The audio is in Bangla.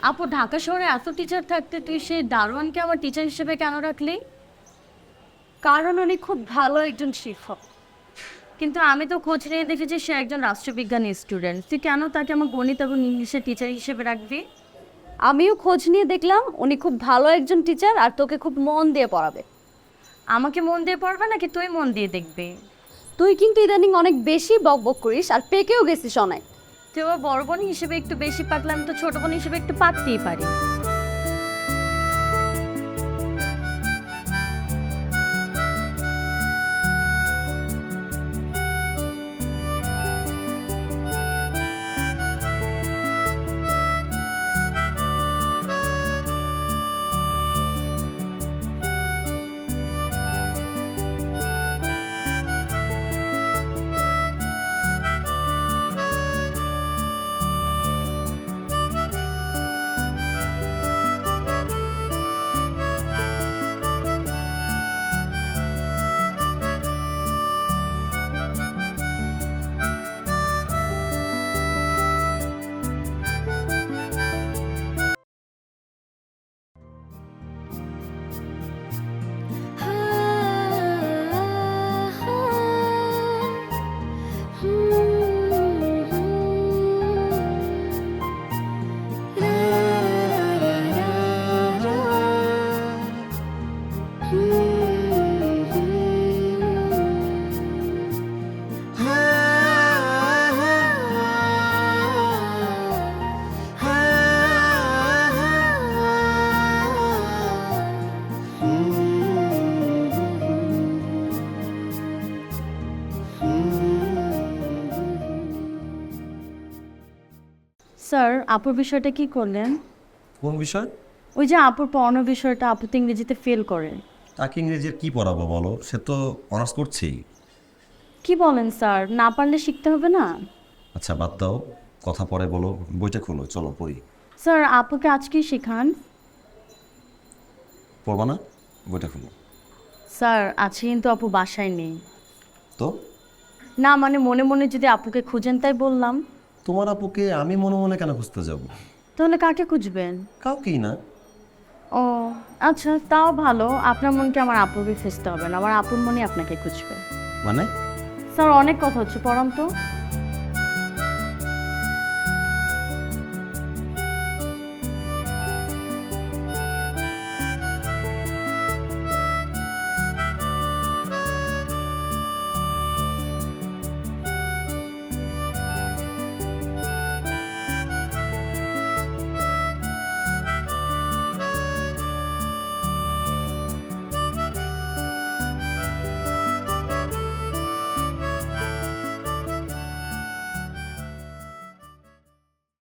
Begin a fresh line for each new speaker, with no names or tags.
আপু ঢাকা শহরে এত টিচার থাকতে তুই সেই দারোয়ানকে আমার টিচার হিসেবে কেন রাখলি?
কারণ উনি খুব ভালো একজন শিক্ষক।
কিন্তু আমি তো খোঁজ নিয়ে দেখেছি সে একজন রাষ্ট্রবিজ্ঞানী স্টুডেন্ট, তুই কেন তাকে আমার গণিত এবং ইংলিশের টিচার হিসেবে রাখবি?
আমিও খোঁজ নিয়ে দেখলাম উনি খুব ভালো একজন টিচার আর তোকে খুব মন দিয়ে পড়াবে।
আমাকে মন দিয়ে পড়বে নাকি তুই মন দিয়ে দেখবি?
তুই কিন্তু ইদানিং অনেক বেশি বকবক করিস আর পেকেও গেছিস অনেক।
তুই আমার বড় বোন হিসেবে একটু বেশি পাকলাম, তো ছোট বোন হিসেবে একটু পাকতেই পারি। স্যার, আপুর বিষয়টা কি করলেন?
কোন বিষয়?
ওই যে আপুর পড়ানোর বিষয়টা, আপু তো ইংরেজিতে ফেল করে।
তাকে ইংরেজির কি পড়াবো বলো, সে তো অনার্স করছেই।
কি বলেন স্যার, না পারলে শিখতে হবে না?
আচ্ছা বাদ দাও, কথা পরে বলো, বইটা খোলো, চলো পড়ি।
স্যার, আপুকে আজকেই শেখান।
পড়বা না? বইটা খোলো।
স্যার, আছে কিন্তু আপু বাসায় নেই।
তো
না মানে মনে মনে যদি আপুকে খুঁজেন তাই বললাম।
তোমার আপুকে আমি মনে মনে কেন খুঁজতে যাব?
তাহলে কাকে খুঁজবেন?
কাউকেই না।
ও আচ্ছা, তাও ভালো। আপনার মনকে আমার আপুকে খুঁজতে হবে না, আমার আপুর মনে আপনাকে খুঁজবে।
মানে?
স্যার, অনেক কথা হচ্ছে, পড়ান তো।